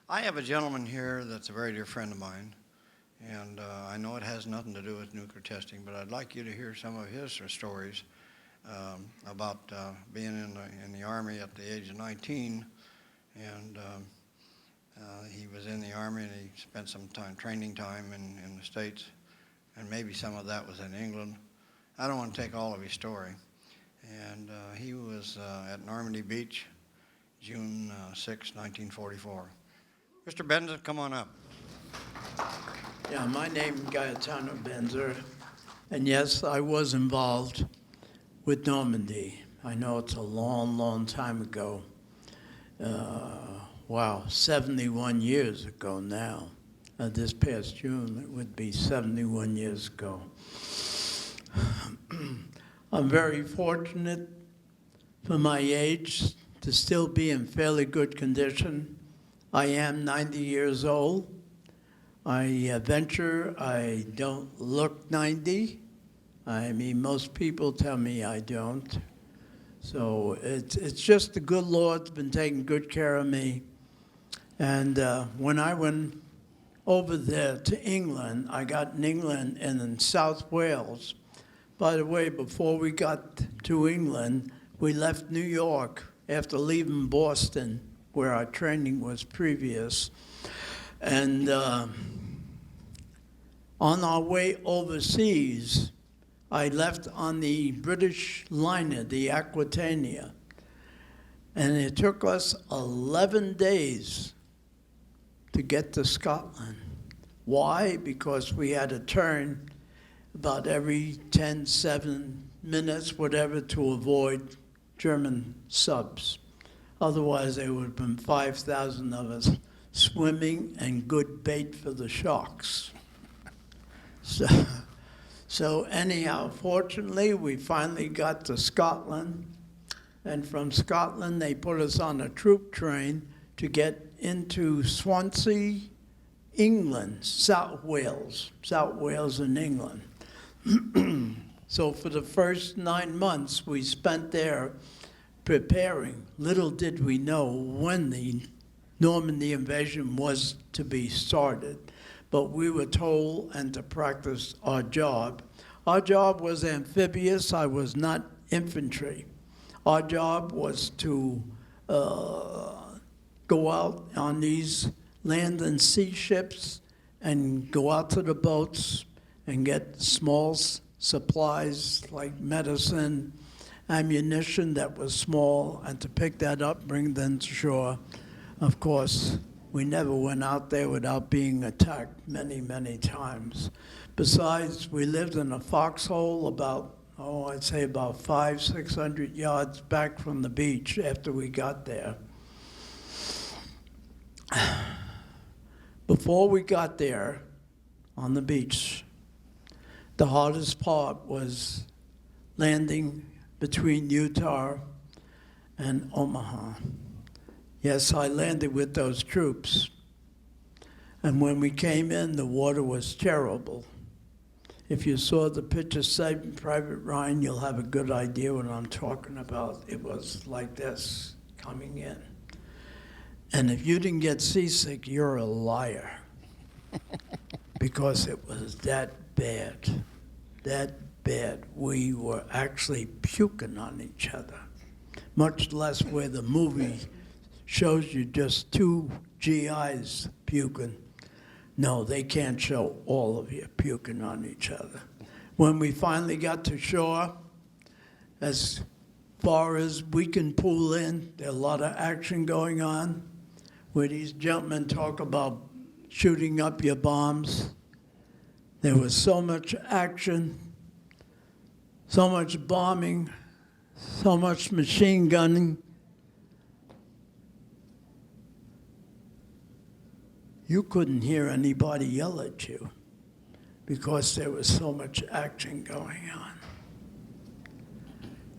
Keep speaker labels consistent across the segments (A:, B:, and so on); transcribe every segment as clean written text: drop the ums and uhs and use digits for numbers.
A: I have a gentleman here that's a very dear friend of mine, and I know it has nothing to do with nuclear testing, but I'd like you to hear some of his stories about being in the Army at the age of 19, and he was in the Army and he spent some time, training time in the States, and maybe some of that was in England. I don't want to take all of his story. And he was at Normandy Beach, June 6, 1944. Mr. Benzer, come on up.
B: Yeah, my name is Gaetano Benzer, and yes, I was involved with Normandy. I know it's a long, long time ago. Wow, 71 years ago now. This past June, it would be 71 years ago. I'm very fortunate for my age to still be in fairly good condition. I am 90 years old. I venture I don't look 90. I mean, most people tell me I don't. So it's just the good Lord's been taking good care of me. And when I went over there to England, I got in England and in South Wales. By the way, before we got to England, we left New York after leaving Boston, where our training was previous. And on our way overseas, I left on the British liner, the Aquitania. And it took us 11 days to get to Scotland. Why? Because we had to turn about every 10, 7 minutes, whatever, to avoid German subs. Otherwise, there would have been 5,000 of us swimming and good bait for the sharks. So anyhow, fortunately, we finally got to Scotland. And from Scotland, they put us on a troop train to get into Swansea, England, South Wales in England. So for the first 9 months, we spent there preparing. Little did we know when the Normandy invasion was to be started, but we were told and to practice our job. Our job was amphibious. I was not infantry. Our job was to go out on these land and sea ships and go out to the boats and get small supplies like medicine, ammunition that was small, and to pick that up, bring them to shore. Of course, we never went out there without being attacked many, many times. Besides, we lived in a foxhole about, I'd say about 500-600 yards back from the beach after we got there. Before we got there on the beach, the hardest part was landing between Utah and Omaha. Yes, I landed with those troops. And when we came in, the water was terrible. If you saw the picture Saving Private Ryan, you'll have a good idea what I'm talking about. It was like this coming in. And if you didn't get seasick, you're a liar. Because it was that bad. We were actually puking on each other. Much less where the movie shows you just 2 GIs puking. No, they can't show all of you puking on each other. When we finally got to shore, as far as we can pull in, there's a lot of action going on, where these gentlemen talk about shooting up your bombs. There was so much action, so much bombing, so much machine gunning. You couldn't hear anybody yell at you because there was so much action going on.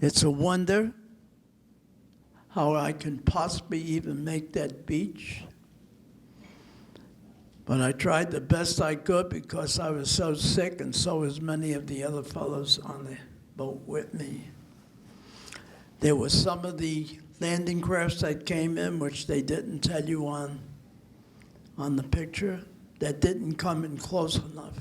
B: It's a wonder how I can possibly even make that beach. But I tried the best I could because I was so sick, and so was many of the other fellows on the boat with me. There was some of the landing crafts that came in, which they didn't tell you on. on the picture that didn't come in close enough.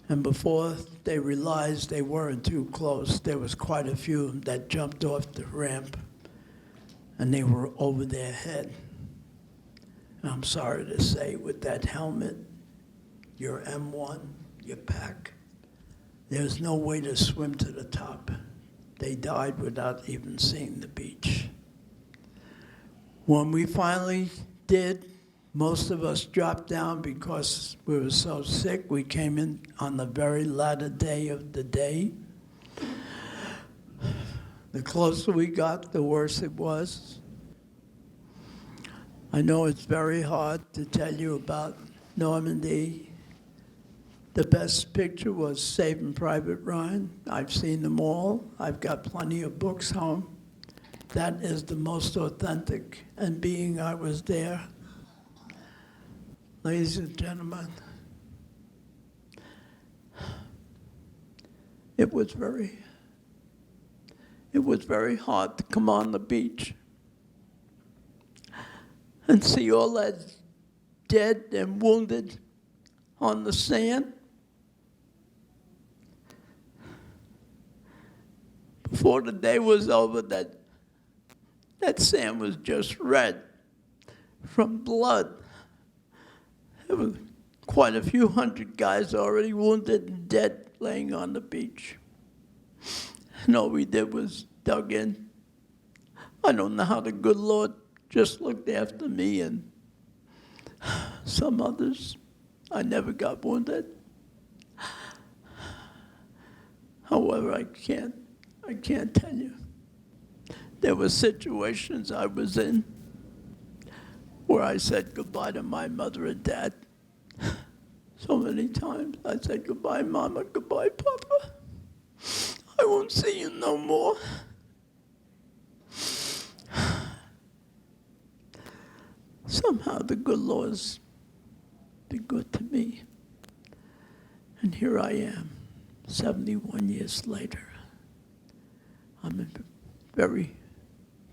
B: And before they realized they weren't too close, there was quite a few that jumped off the ramp and they were over their head. And I'm sorry to say, with that helmet, your M1, your pack, there's no way to swim to the top. They died without even seeing the beach. When we finally did, most of us dropped down because we were so sick. We came in on the very latter day of the day. The closer we got, the worse it was. I know it's very hard to tell you about Normandy. The best picture was Saving Private Ryan. I've seen them all. I've got plenty of books home. That is the most authentic. And being I was there, ladies and gentlemen, it was very hard to come on the beach and see all that dead and wounded on the sand. Before the day was over, that sand was just red from blood. There were quite a few hundred guys already wounded and dead laying on the beach. And all we did was dug in. I don't know how the good Lord just looked after me and some others. I never got wounded. However, I can't tell you. There were situations I was in where I said goodbye to my mother and dad. So many times I said goodbye, Mama, goodbye, Papa. I won't see you no more. Somehow the good Lord's been good to me. And here I am, 71 years later. I'm in very,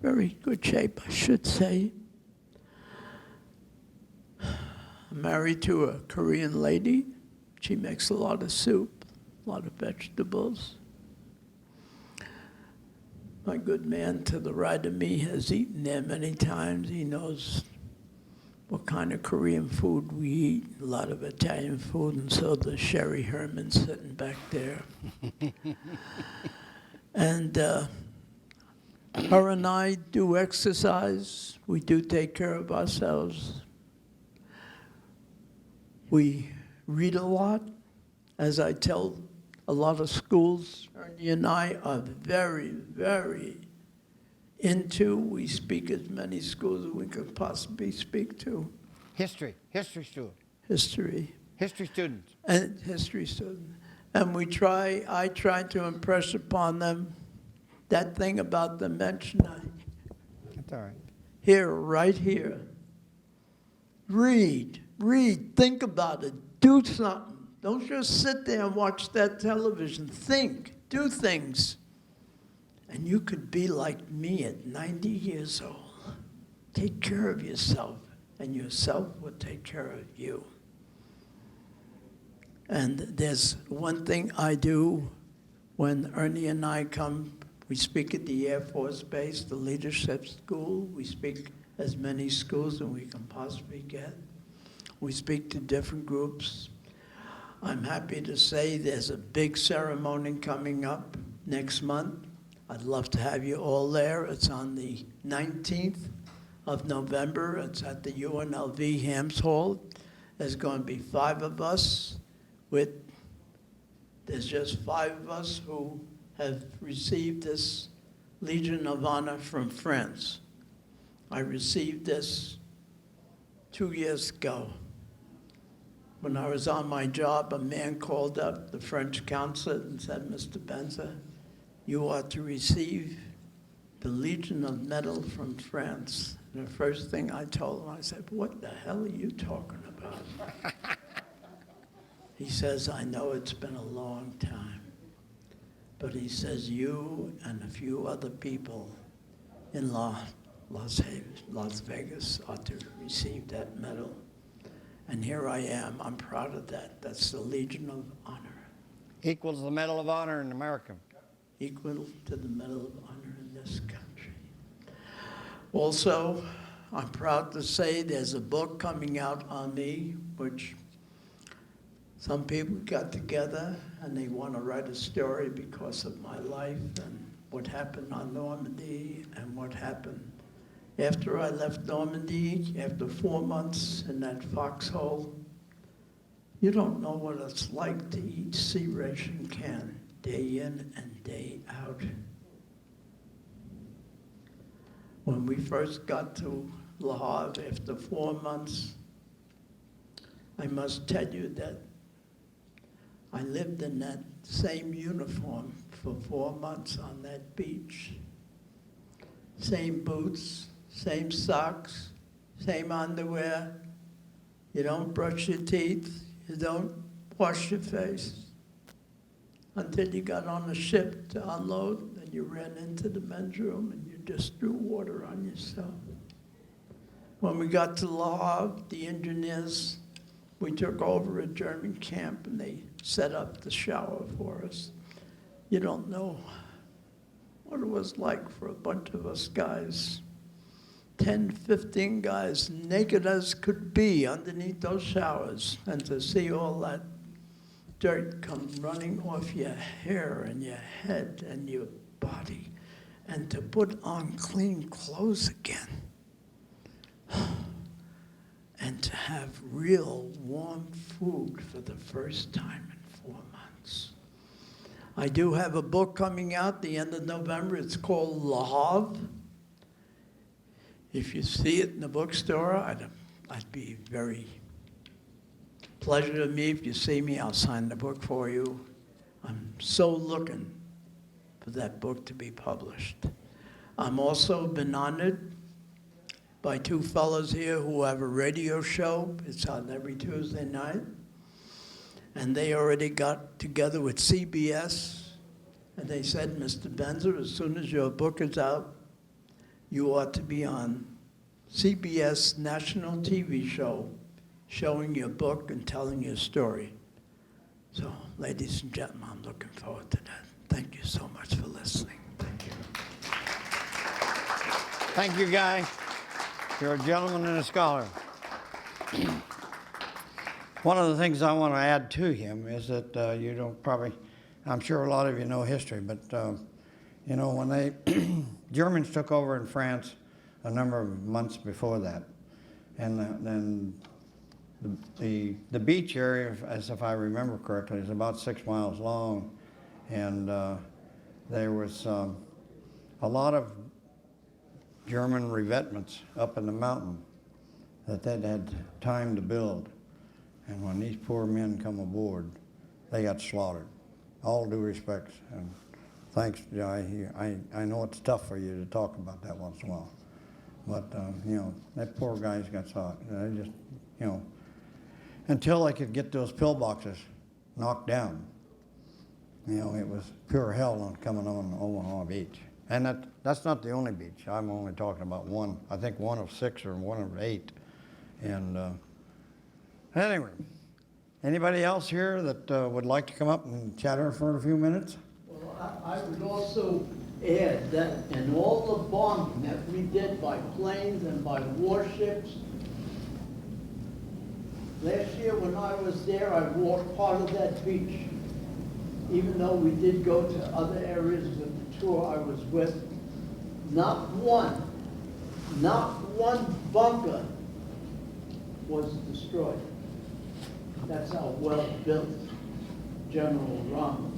B: very good shape, I should say. I'm married to a Korean lady. She makes a lot of soup, a lot of vegetables. My good man to the right of me has eaten there many times. He knows what kind of Korean food we eat, a lot of Italian food, and so does Sherry Herman sitting back there. And her and I do exercise. We do take care of ourselves. We read a lot. As I tell a lot of schools, Ernie and I are very, very into. We speak as many schools as we could possibly speak to.
C: History student.
B: History.
C: History students.
B: And history student. And I try to impress upon them that thing about dementia.
C: That's all right.
B: Here, right here. Read, think about it, do something. Don't just sit there and watch that television. Think, do things. And you could be like me at 90 years old. Take care of yourself, and yourself will take care of you. And there's one thing I do when Ernie and I come. We speak at the Air Force Base, the leadership school. We speak as many schools as we can possibly get. We speak to different groups. I'm happy to say there's a big ceremony coming up next month. I'd love to have you all there. It's on the 19th of November. It's at the UNLV Hams Hall. There's going to be 5 of us. There's just 5 of us who have received this Legion of Honor from France. I received this 2 years ago. When I was on my job, a man called up the French consulate and said, Mr. Benza, you are to receive the Legion of Metal from France. And the first thing I told him, I said, what the hell are you talking about? He says, I know it's been a long time. But he says, you and a few other people in Las Vegas ought to receive that medal. And here I am. I'm proud of that. That's the Legion of Honor,
C: Equals the Medal of Honor in America.
B: equal to the Medal of Honor in this country. Also, I'm proud to say there's a book coming out on me, which some people got together and they want to write a story because of my life and what happened on Normandy and what happened after I left Normandy, after 4 months in that foxhole. You don't know what it's like to eat sea ration can day in and day out. When we first got to Le Havre after 4 months, I must tell you that I lived in that same uniform for 4 months on that beach. Same boots, same socks, same underwear. You don't brush your teeth. You don't wash your face until you got on the ship to unload, and you ran into the men's room and you just threw water on yourself. When we got to Le Havre, the engineers, we took over a German camp and they set up the shower for us. You don't know what it was like for a bunch of us guys, 10, 15 guys, naked as could be underneath those showers, and to see all that dirt come running off your hair and your head and your body, and to put on clean clothes again, and to have real warm food for the first time in 4 months. I do have a book coming out the end of November. It's called Le Havre. If you see it in the bookstore, I'd be very pleasure to me. If you see me, I'll sign the book for you. I'm so looking for that book to be published. I'm also been honored by two fellows here who have a radio show. It's on every Tuesday night. And they already got together with CBS, and they said, Mr. Benzer, as soon as your book is out, you ought to be on CBS national TV show showing your book and telling your story. So, ladies and gentlemen, I'm looking forward to that. Thank you so much for listening. Thank you.
C: Thank you, Guy. You're a gentleman and a scholar. One of the things I want to add to him is that you don't probably, I'm sure a lot of you know history, but you know, when they Germans took over in France a number of months before that, and then the beach area, as if I remember correctly, is about 6 miles long, and there was a lot of German revetments up in the mountain that they'd had time to build. And when these poor men come aboard, they got slaughtered. All due respects, and thanks, Jai. I know it's tough for you to talk about that once in a while, but you know, that poor guys got slaughtered. They just, you know, until they could get those pillboxes knocked down, you know, it was pure hell on coming on Omaha Beach. And that's not the only beach. I'm only talking about one. I think one of 6 or one of 8, and. Anyway, anybody else here that would like to come up and chatter for a few minutes?
B: Well, I would also add that in all the bombing that we did by planes and by warships, last year when I was there, I walked part of that beach. Even though we did go to other areas with the tour I was with, not one bunker was destroyed. That's how well built General Rommel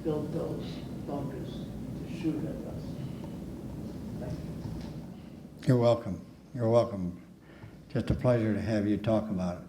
B: built those bunkers to shoot at us. Thank you.
C: You're welcome. You're welcome. Just a pleasure to have you talk about it.